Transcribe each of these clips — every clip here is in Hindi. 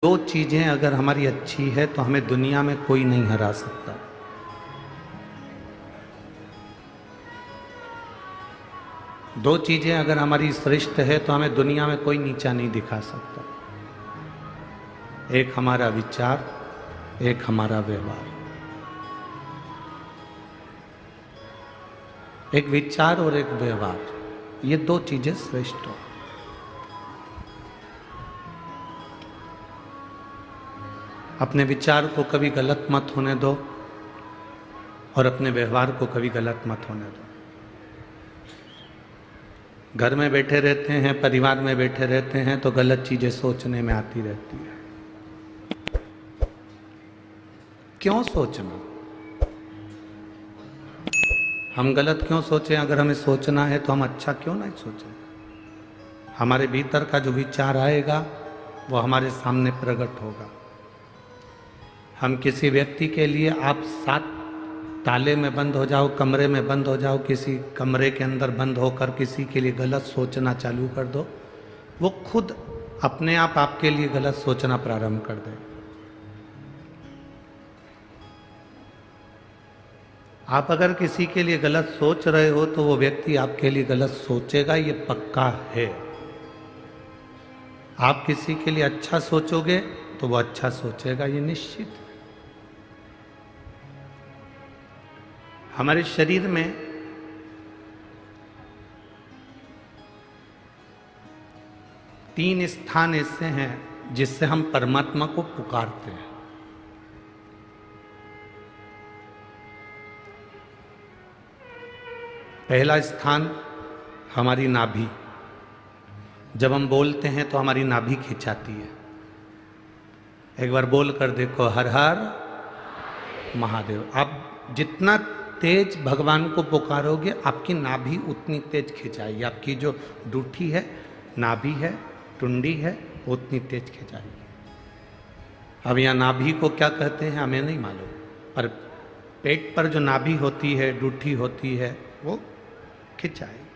दो चीजें अगर हमारी अच्छी है तो हमें दुनिया में कोई नहीं हरा सकता। दो चीजें अगर हमारी श्रेष्ठ है तो हमें दुनिया में कोई नीचा नहीं दिखा सकता। एक हमारा विचार, एक हमारा व्यवहार। एक विचार और एक व्यवहार, ये दो चीजें श्रेष्ठ हो। अपने विचार को कभी गलत मत होने दो और अपने व्यवहार को कभी गलत मत होने दो। घर में बैठे रहते हैं, परिवार में बैठे रहते हैं तो गलत चीजें सोचने में आती रहती है। क्यों सोचना? हम गलत क्यों सोचें? अगर हमें सोचना है तो हम अच्छा क्यों नहीं सोचें? हमारे भीतर का जो विचार आएगा वो हमारे सामने प्रकट होगा। हम किसी व्यक्ति के लिए, आप 7 ताले में बंद हो जाओ, कमरे में बंद हो जाओ, किसी कमरे के अंदर बंद होकर किसी के लिए गलत सोचना चालू कर दो, वो खुद अपने आप आपके लिए गलत सोचना प्रारंभ कर दे। आप अगर किसी के लिए गलत सोच रहे हो तो वो व्यक्ति आपके लिए गलत सोचेगा, ये पक्का है। आप किसी के लिए अच्छा सोचोगे तो वो अच्छा सोचेगा, ये निश्चित है। हमारे शरीर में तीन स्थान ऐसे हैं जिससे हम परमात्मा को पुकारते हैं। पहला स्थान हमारी नाभि। जब हम बोलते हैं तो हमारी नाभि खिंचाती है। एक बार बोल कर देखो, हर हर महादेव। आप जितना तेज भगवान को पुकारोगे आपकी नाभि उतनी तेज खिंचाएगी। आपकी जो डूठी है, नाभि है, टुंडी है, उतनी तेज खिंचाएगी। अब यहाँ नाभि को क्या कहते हैं हमें नहीं मालूम, पर पेट पर जो नाभि होती है, डूठी होती है, वो खिंचाएगी।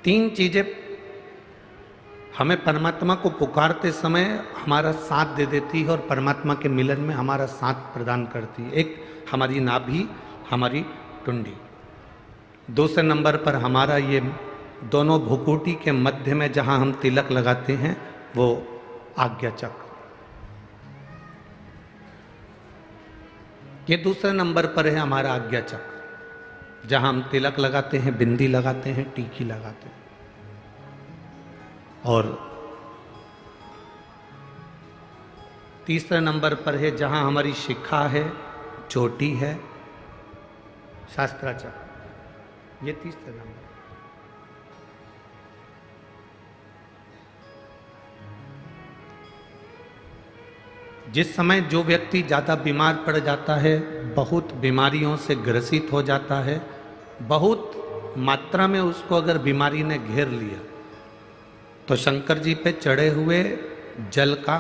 तीन चीजें हमें परमात्मा को पुकारते समय हमारा साथ दे देती है और परमात्मा के मिलन में हमारा साथ प्रदान करती है। एक हमारी नाभि, हमारी टुंडी। दूसरे नंबर पर हमारा ये दोनों भुकुटी के मध्य में जहां हम तिलक लगाते हैं वो आज्ञा चक्र। ये दूसरे नंबर पर है हमारा आज्ञा चक्र, जहां हम तिलक लगाते हैं, बिंदी लगाते हैं, टीकी लगाते हैं। और तीसरे नंबर पर है जहां हमारी शिखा है, चोटी है, शास्त्राचक्र। ये तीसरे नंबर। जिस समय जो व्यक्ति ज़्यादा बीमार पड़ जाता है, बहुत बीमारियों से ग्रसित हो जाता है, बहुत मात्रा में उसको अगर बीमारी ने घेर लिया, तो शंकर जी पे चढ़े हुए जल का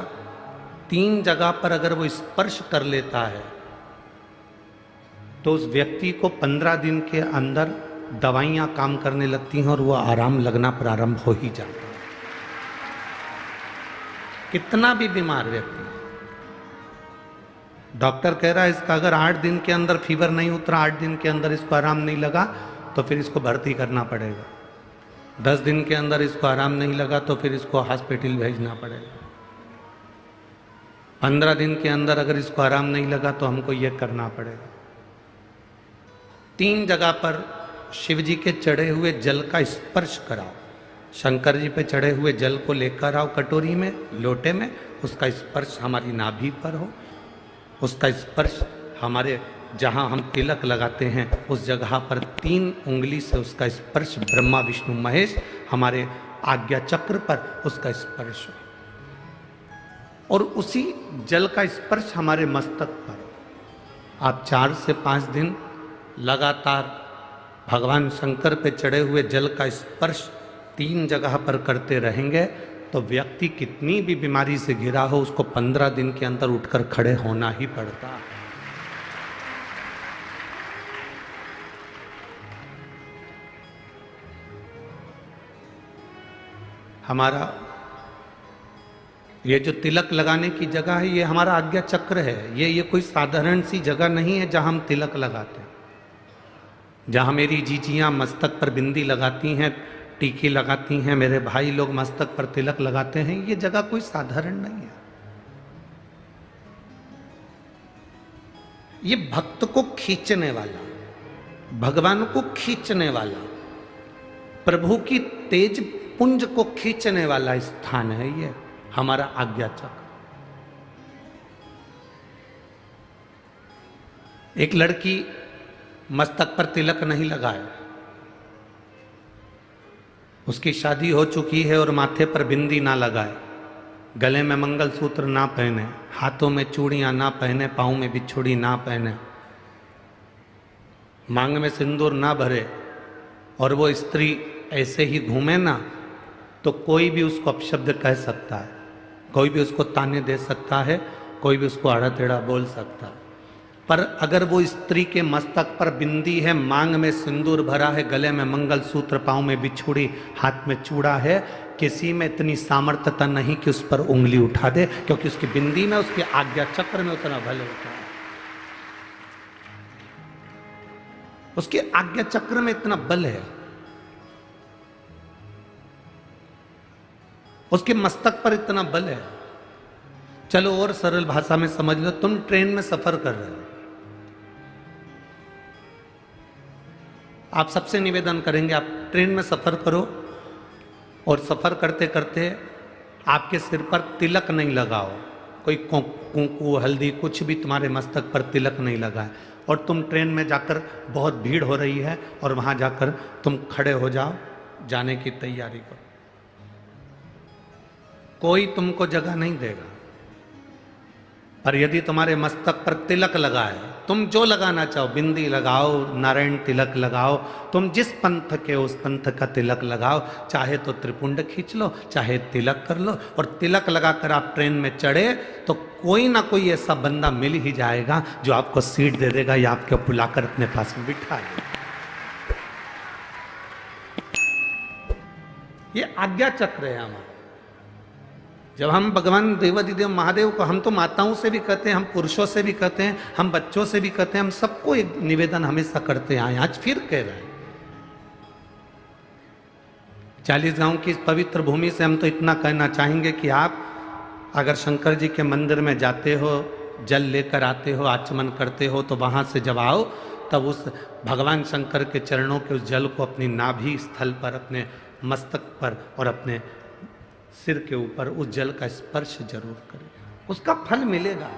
3 जगह पर अगर वो स्पर्श कर लेता है तो उस व्यक्ति को 15 दिन के अंदर दवाइयां काम करने लगती हैं और वो आराम लगना प्रारंभ हो ही जाता है। कितना भी बीमार व्यक्ति है, डॉक्टर कह रहा है इसका अगर 8 दिन के अंदर फीवर नहीं उतरा, 8 दिन के अंदर इसको आराम नहीं लगा तो फिर इसको भर्ती करना पड़ेगा। 10 दिन के अंदर इसको आराम नहीं लगा तो फिर इसको हॉस्पिटल भेजना पड़ेगा। 15 दिन के अंदर अगर इसको आराम नहीं लगा तो हमको ये करना पड़ेगा। 3 जगह पर शिव जी के चढ़े हुए जल का स्पर्श कराओ। शंकर जी पे चढ़े हुए जल को लेकर आओ कटोरी में, लोटे में, उसका स्पर्श हमारी नाभि पर हो, उसका स्पर्श हमारे जहां हम तिलक लगाते हैं उस जगह पर 3 उंगली से उसका स्पर्श, ब्रह्मा विष्णु महेश हमारे आज्ञा चक्र पर उसका स्पर्श हो, और उसी जल का स्पर्श हमारे मस्तक पर। आप 4 से 5 दिन लगातार भगवान शंकर पे चढ़े हुए जल का स्पर्श 3 जगह पर करते रहेंगे तो व्यक्ति कितनी भी बीमारी से घिरा हो उसको 15 दिन के अंदर उठकर खड़े होना ही पड़ता है। हमारा ये जो तिलक लगाने की जगह है, ये हमारा आज्ञा चक्र है। ये कोई साधारण सी जगह नहीं है जहां हम तिलक लगाते हैं। जहां मेरी जीजियां मस्तक पर बिंदी लगाती हैं, टीकी लगाती हैं, मेरे भाई लोग मस्तक पर तिलक लगाते हैं, ये जगह कोई साधारण नहीं है। ये भक्त को खींचने वाला, भगवान को खींचने वाला, प्रभु की तेज पुंज को खींचने वाला स्थान है ये हमारा आज्ञा चक्र। एक लड़की मस्तक पर तिलक नहीं लगाए, उसकी शादी हो चुकी है और माथे पर बिंदी ना लगाए, गले में मंगलसूत्र ना पहने, हाथों में चूड़ियां ना पहने, पाँव में बिछुड़ी ना पहने, मांग में सिंदूर ना भरे, और वो स्त्री ऐसे ही घूमे ना, तो कोई भी उसको अपशब्द कह सकता है, कोई भी उसको ताने दे सकता है, कोई भी उसको आड़ा टेढ़ा बोल सकता है। पर अगर वो स्त्री के मस्तक पर बिंदी है, मांग में सिंदूर भरा है, गले में मंगलसूत्र, पाँव में बिछुड़ी, हाथ में चूड़ा है, किसी में इतनी सामर्थ्यता नहीं कि उस पर उंगली उठा दे, क्योंकि उसकी बिंदी में, उसके आज्ञा चक्र में उतना बल होता है, उसके आज्ञा चक्र में इतना बल है, उसके मस्तक पर इतना बल है। चलो और सरल भाषा में समझ लो, तुम ट्रेन में सफर कर रहे हो, आप सबसे निवेदन करेंगे आप ट्रेन में सफर करो और सफर करते करते आपके सिर पर तिलक नहीं लगाओ, कोई कुंकू हल्दी कुछ भी तुम्हारे मस्तक पर तिलक नहीं लगाए, और तुम ट्रेन में जाकर बहुत भीड़ हो रही है और वहां जाकर तुम खड़े हो जाओ, जाने की तैयारी करो, कोई तुमको जगह नहीं देगा। पर यदि तुम्हारे मस्तक पर तिलक लगाए, तुम जो लगाना चाहो, बिंदी लगाओ, नारायण तिलक लगाओ, तुम जिस पंथ के उस पंथ का तिलक लगाओ, चाहे तो त्रिपुंड खींच लो, चाहे तिलक कर लो, और तिलक लगाकर आप ट्रेन में चढ़े तो कोई ना कोई ऐसा बंदा मिल ही जाएगा जो आपको सीट दे देगा या आपको बुलाकर अपने पास में बिठा देगा। ये आज्ञा चक्र है हमारा। जब हम भगवान देवाधिदेव महादेव को, हम तो माताओं से भी कहते हैं, हम पुरुषों से भी कहते हैं, हम बच्चों से भी कहते हैं, हम सबको एक निवेदन हमेशा करते आए, आज फिर कह रहे हैं। 40 गांव की पवित्र भूमि से हम तो इतना कहना चाहेंगे कि आप अगर शंकर जी के मंदिर में जाते हो, जल लेकर आते हो, आचमन करते हो, तो वहां से जब आओ तब उस भगवान शंकर के चरणों के उस जल को अपनी नाभि स्थल पर, अपने मस्तक पर और अपने सिर के ऊपर उस जल का स्पर्श जरूर करें, उसका फल मिलेगा।